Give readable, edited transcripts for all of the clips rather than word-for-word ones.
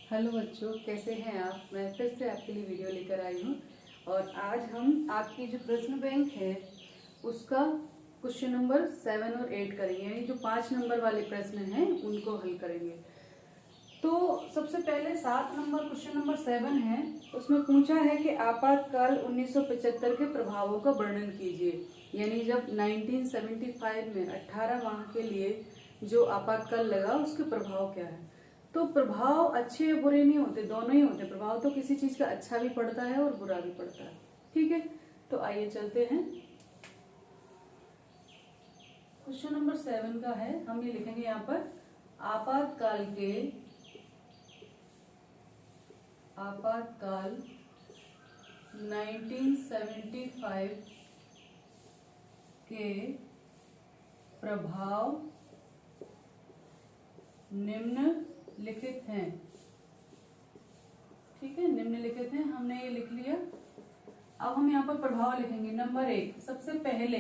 Hello बच्चों, कैसे हैं आप। मैं फिर से आपके लिए वीडियो लेकर आई हूँ और आज हम आपकी जो प्रश्न बैंक है उसका क्वेश्चन नंबर 7 और 8 करेंगे, यानी जो 5 नंबर वाले प्रश्न हैं उनको हल करेंगे। तो सबसे पहले 7 नंबर क्वेश्चन नंबर 7 है, उसमें पूछा है कि आपातकाल 1975 के प्रभावों का वर्णन कीजिए। यानी जब 1975 में 18 माह के लिए जो आपातकाल लगा उसके प्रभाव क्या है। तो प्रभाव अच्छे या बुरे नहीं होते, दोनों ही होते। प्रभाव तो किसी चीज का अच्छा भी पड़ता है और बुरा भी पड़ता है। ठीक है, तो आइए चलते हैं। क्वेश्चन नंबर 7 का है, हम ये लिखेंगे यहाँ पर आपातकाल 1975 के प्रभाव निम्नलिखित हैं। ठीक है, निम्नलिखित हैं, हमने ये लिख लिया। अब हम यहाँ पर प्रभाव लिखेंगे। नंबर 1, सबसे पहले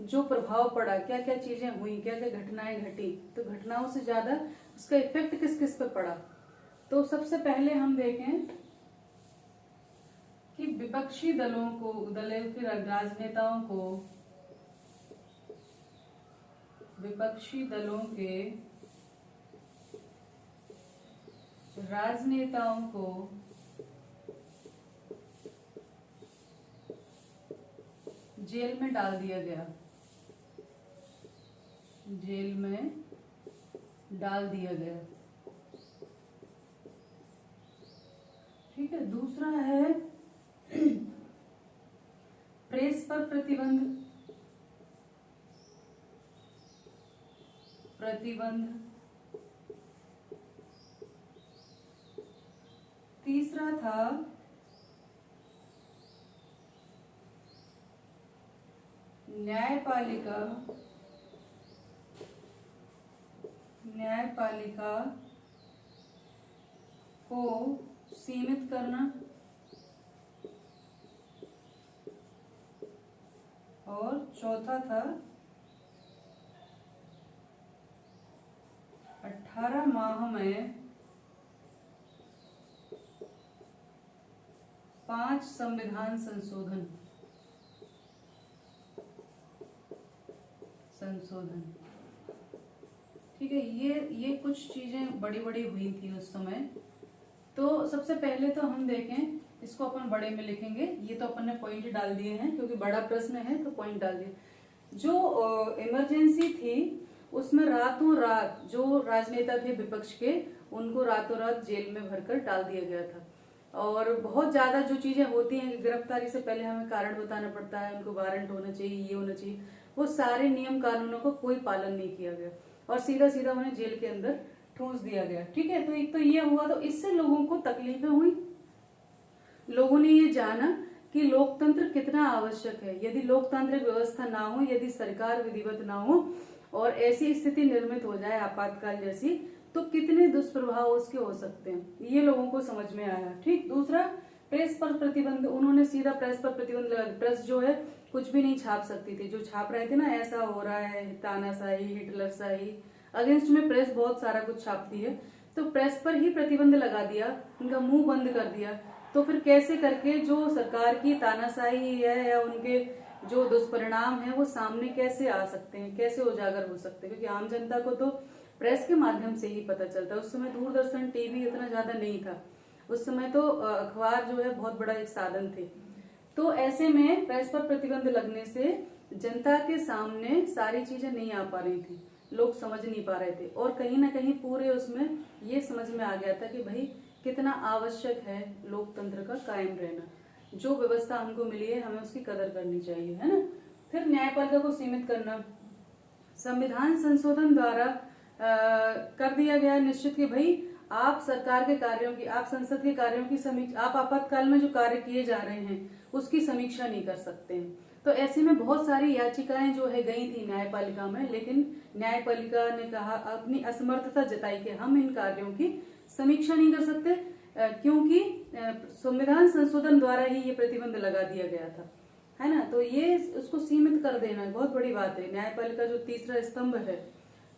जो प्रभाव पड़ा, क्या क्या चीजें हुई, क्या क्या घटनाएं घटी, तो घटनाओं से ज्यादा उसका इफेक्ट किस किस पर पड़ा। तो सबसे पहले हम देखें कि विपक्षी दलों के राजनेताओं को जेल में डाल दिया गया। ठीक है, दूसरा है प्रेस पर प्रतिबंध। तीसरा था न्यायपालिका को सीमित करना। और चौथा था 18 माह में 5 संविधान संशोधन। ठीक है, ये कुछ चीजें बड़ी बड़ी हुई थी उस समय। तो सबसे पहले तो हम देखें, इसको अपन बड़े में लिखेंगे। ये तो अपन ने पॉइंट डाल दिए हैं क्योंकि बड़ा प्रश्न है तो पॉइंट डाल दिए। जो इमरजेंसी थी उसमें रातों रात जो राजनेता थे विपक्ष के, उनको रातों रात जेल में भरकर डाल दिया गया था। और बहुत ज्यादा जो चीजें होती हैं कि गिरफ्तारी से पहले हमें कारण बताना पड़ता है, उनको वारंट होना चाहिए, ये होना चाहिए, वो सारे नियम कानूनों को कोई पालन नहीं किया गया और सीधा सीधा उन्हें जेल के अंदर ठूंस दिया गया। ठीक है, तो एक तो ये हुआ, तो इससे लोगों को तकलीफें हुई। लोगों ने ये जाना कि लोकतंत्र कितना आवश्यक है। यदि लोकतांत्रिक व्यवस्था ना हो, यदि सरकार विधिवत ना हो और ऐसी स्थिति निर्मित हो जाए आपातकाल जैसी, तो कितने दुष्प्रभाव उसके हो सकते हैं, ये लोगों को समझ में आया। ठीक, दूसरा प्रेस पर प्रतिबंध। उन्होंने सीधा प्रेस पर प्रतिबंध लगा। प्रेस जो है कुछ भी नहीं छाप सकती थी। जो छाप रहे थे ना, ऐसा हो रहा है, तानाशाही, हिटलरशाही, अगेंस्ट में प्रेस बहुत सारा कुछ छापती है, तो प्रेस पर ही प्रतिबंध लगा दिया, उनका मुंह बंद कर दिया। तो फिर कैसे करके जो सरकार की तानाशाही है या उनके जो दुष्परिणाम है वो सामने कैसे आ सकते हैं, कैसे उजागर हो सकते हैं, क्योंकि आम जनता को तो प्रेस के माध्यम से ही पता चलता है। उस समय दूरदर्शन, टीवी इतना ज्यादा नहीं था। उस समय तो अखबार जो है बहुत बड़ा एक साधन थे। तो ऐसे में प्रेस पर प्रतिबंध लगने से जनता के सामने सारी चीजें नहीं आ पा रही थी, लोग समझ नहीं पा रहे थे। और कहीं ना कहीं पूरे उसमें ये समझ में आ गया था कि भाई कितना आवश्यक है लोकतंत्र का कायम रहना। जो व्यवस्था हमको मिली है हमें उसकी कदर करनी चाहिए, है ना। फिर न्यायपालिका को सीमित करना। संविधान संशोधन द्वारा कर दिया गया निश्चित कि भाई आप सरकार के कार्यों की, आप संसद के कार्यों की समीक्षा, आप आपातकाल में जो कार्य किए जा रहे हैं उसकी समीक्षा नहीं कर सकते हैं। तो ऐसे में बहुत सारी याचिकाएं जो है गई थी न्यायपालिका में, लेकिन न्यायपालिका ने कहा, अपनी असमर्थता जताई कि हम इन कार्यों की समीक्षा नहीं कर सकते क्योंकि संविधान संशोधन द्वारा ही ये प्रतिबंध लगा दिया गया था, है ना। तो ये उसको सीमित कर देना बहुत बड़ी बात है। न्यायपालिका जो तीसरा स्तंभ है,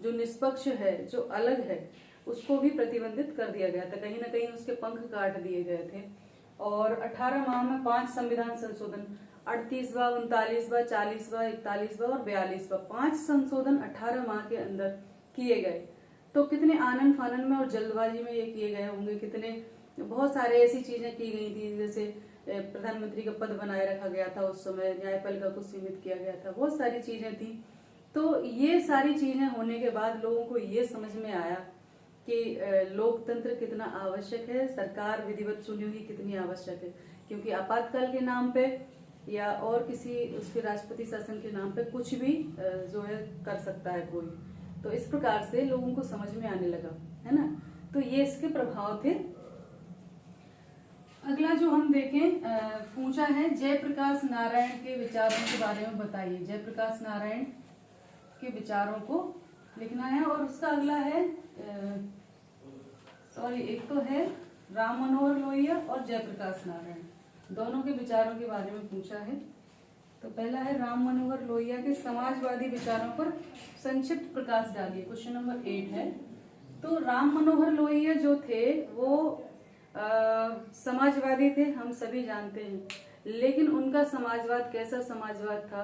जो निष्पक्ष है, जो अलग है, उसको भी प्रतिबंधित कर दिया गया था, कहीं ना कहीं उसके पंख काट दिए गए थे। और 18 माह में 5 संविधान संशोधन, 38वां, 39वां, 40वां, 41वां और 42वां, 5 संशोधन 18 माह के अंदर किए गए। तो कितने आनन फानन में और जल्दबाजी में ये किए गए होंगे, कितने बहुत सारे ऐसी चीजें की गई थी, जैसे प्रधानमंत्री का पद बनाए रखा गया था उस समय, न्यायपालिका को सीमित किया गया था, बहुत सारी चीजें थी। तो ये सारी चीजें होने के बाद लोगों को ये समझ में आया कि लोकतंत्र कितना आवश्यक है, सरकार विधिवत चुनी हुई कितनी आवश्यक है, क्योंकि आपातकाल के नाम पे या और किसी उसके राष्ट्रपति शासन के नाम पे कुछ भी जो है कर सकता है कोई। तो इस प्रकार से लोगों को समझ में आने लगा, है ना। तो ये इसके प्रभाव थे। अगला जो हम देखें पूछा है जयप्रकाश नारायण के विचारों के बारे में बताइए। जयप्रकाश नारायण के विचारों को लिखना है। और उसका अगला है एक तो है राम मनोहर लोहिया और जयप्रकाश नारायण, दोनों के विचारों के बारे में पूछा है। तो पहला है राम मनोहर लोहिया के समाजवादी विचारों पर संक्षिप्त प्रकाश डालिए, क्वेश्चन नंबर 8 है। तो राम मनोहर लोहिया जो थे वो समाजवादी थे, हम सभी जानते हैं, लेकिन उनका समाजवाद कैसा समाजवाद था,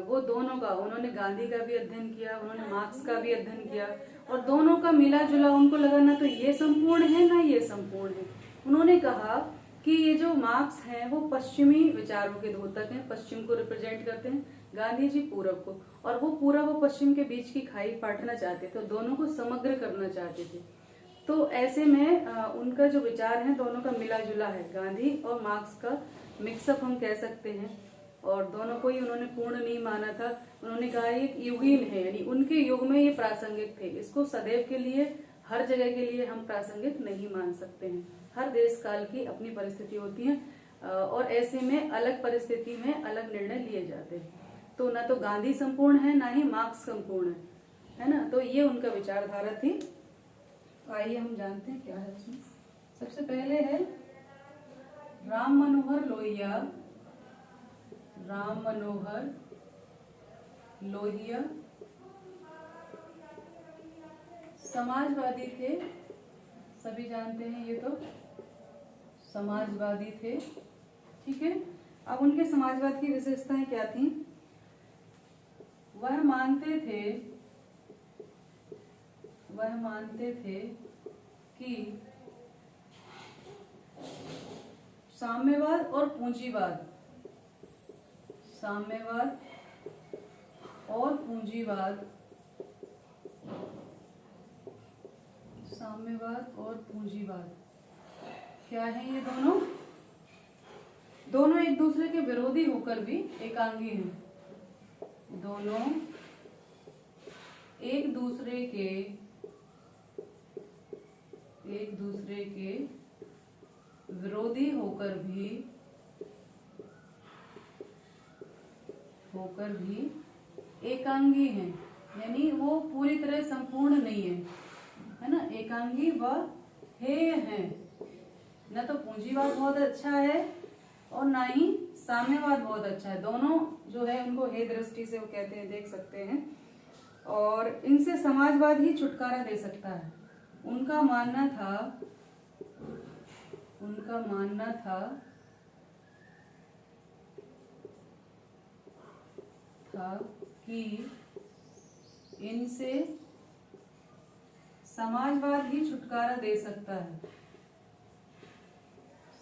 वो दोनों का, उन्होंने गांधी का भी अध्ययन किया, उन्होंने मार्क्स का भी अध्ययन किया, और दोनों का मिला जुला उनको लगा ना तो ये संपूर्ण है ना ये संपूर्ण है। उन्होंने कहा कि ये जो मार्क्स हैं वो पश्चिमी विचारों के द्योतक हैं, पश्चिम को रिप्रेजेंट करते हैं, गांधी जी पूरब को, और वो पूरब और पश्चिम के बीच की खाई पाटना चाहते थे, दोनों को समग्र करना चाहते थे। तो ऐसे में उनका जो विचार है दोनों का मिला जुला है, गांधी और मार्क्स का मिक्सअप हम कह सकते हैं, और दोनों को ही उन्होंने पूर्ण नहीं माना था। उन्होंने कहा ये युगीन है, यानी उनके युग में ये प्रासंगिक थे, इसको सदैव के लिए हर जगह के लिए हम प्रासंगिक नहीं मान सकते हैं। हर देश काल की अपनी परिस्थिति होती है, और ऐसे में अलग परिस्थिति में अलग निर्णय लिए जाते हैं। तो ना तो गांधी संपूर्ण है ना ही मार्क्स संपूर्ण है ना। तो ये उनका विचारधारा थी। आइए हम जानते हैं क्या है इसमें। सबसे पहले है राम मनोहर लोहिया। राम मनोहर लोहिया समाजवादी थे, सभी जानते हैं ये तो समाजवादी थे, ठीक है। अब उनके समाजवाद की विशेषताएं क्या थी? वह मानते थे कि साम्यवाद और पूंजीवाद, साम्यवाद और पूंजीवाद, साम्यवाद और पूंजीवाद क्या है? ये दोनों एक दूसरे के विरोधी होकर भी एकांगी हैं। दोनों एक दूसरे के विरोधी होकर भी एकांगी हैं, यानी वो पूरी तरह संपूर्ण नहीं है ना। एकांगी व हेय हैं, न तो पूंजीवाद बहुत अच्छा है और ना ही साम्यवाद बहुत अच्छा है। दोनों जो है उनको हेय दृष्टि से वो कहते हैं, देख सकते हैं, और इनसे समाजवाद ही छुटकारा दे सकता है। उनका मानना था कि इनसे समाजवाद ही छुटकारा दे सकता है,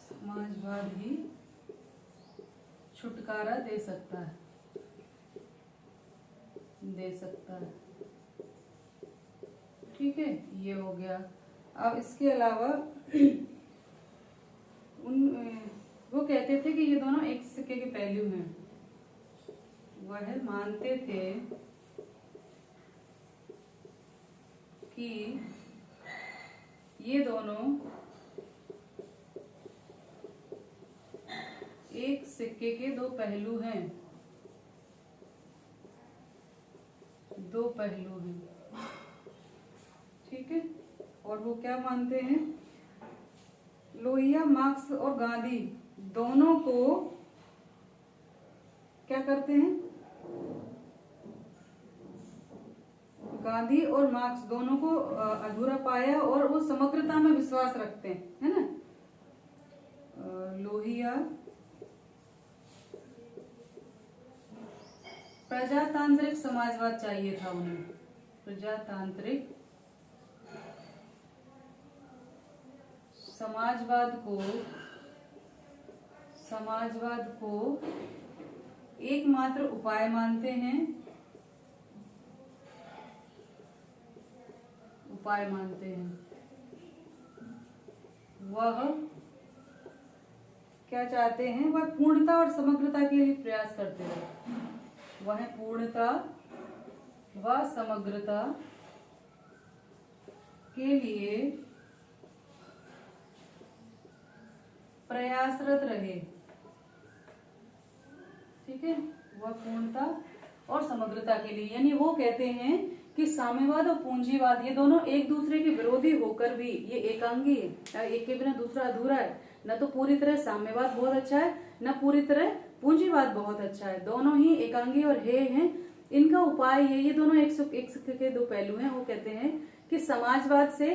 समाजवाद ही छुटकारा दे सकता है। ठीक है, ये हो गया। अब इसके अलावा वो कहते थे कि ये दोनों एक सिक्के के पहलू हैं। वह मानते थे कि ये दोनों एक सिक्के के दो पहलू हैं, ठीक है। और वो क्या मानते हैं? लोहिया, मार्क्स और गांधी दोनों को क्या करते हैं? गांधी और मार्क्स दोनों को अधूरा पाया और वो समग्रता में विश्वास रखते हैं, है ना। लोहिया प्रजातांत्रिक समाजवाद चाहिए था उन्हें, प्रजातांत्रिक समाजवाद को एकमात्र उपाय मानते हैं, वह क्या चाहते हैं, वह पूर्णता और समग्रता के लिए प्रयास करते हैं, वह पूर्णता व समग्रता के लिए प्रयासरत रहे। ठीक है, वह पूर्णता और समग्रता के लिए, यानी वो कहते हैं कि साम्यवाद और पूंजीवाद ये दोनों एक दूसरे के विरोधी होकर भी ये एकांगी है, एक के बिना दूसरा अधूरा है। न तो पूरी तरह साम्यवाद बहुत अच्छा है, न पूरी तरह पूंजीवाद बहुत अच्छा है, दोनों ही एकांगी और हे हैं। इनका उपाय ये दोनों एक सिक्के के दो पहलू हैं। वो कहते हैं कि समाजवाद से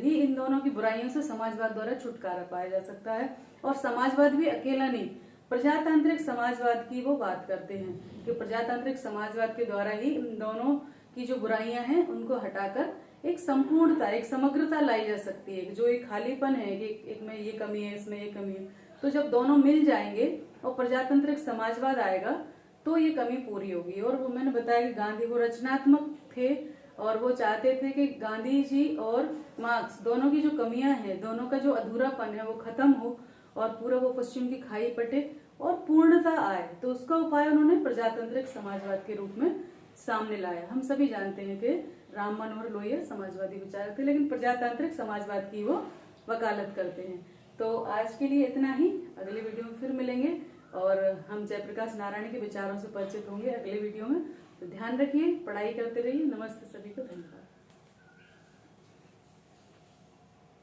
ही इन दोनों की बुराइयों से समाजवाद द्वारा छुटकारा पाया जा सकता है, और समाजवाद भी अकेला नहीं, प्रजातांत्रिक समाजवाद की वो बात करते हैं कि प्रजातांत्रिक समाजवाद के द्वारा ही इन दोनों की जो बुराइयां हैं उनको हटाकर एक संपूर्णता, एक समग्रता लाई जा सकती है। जो एक खालीपन है कि एक में ये कमी है, इसमें ये कमी है, तो जब दोनों मिल जाएंगे और प्रजातांत्रिक समाजवाद आएगा तो ये कमी पूरी होगी। और वो मैंने बताया कि गांधी वो रचनात्मक थे और वो चाहते थे कि गांधी जी और मार्क्स दोनों की जो कमियां हैं, दोनों का जो अधूरापन है वो खत्म हो और पूरा वो पश्चिम की खाई पटे और पूर्णता आए। तो उसका उपाय उन्होंने प्रजातांत्रिक समाजवाद के रूप में सामने लाया। हम सभी जानते हैं कि राम मनोहर लोहिया समाजवादी विचारक थे, लेकिन प्रजातांत्रिक समाजवाद की वो वकालत करते हैं। तो आज के लिए इतना ही, अगले वीडियो में फिर मिलेंगे और हम जयप्रकाश नारायण के विचारों से परिचित होंगे अगले वीडियो में। तो ध्यान रखिए, पढ़ाई करते रहिए। नमस्ते सभी को, धन्यवाद।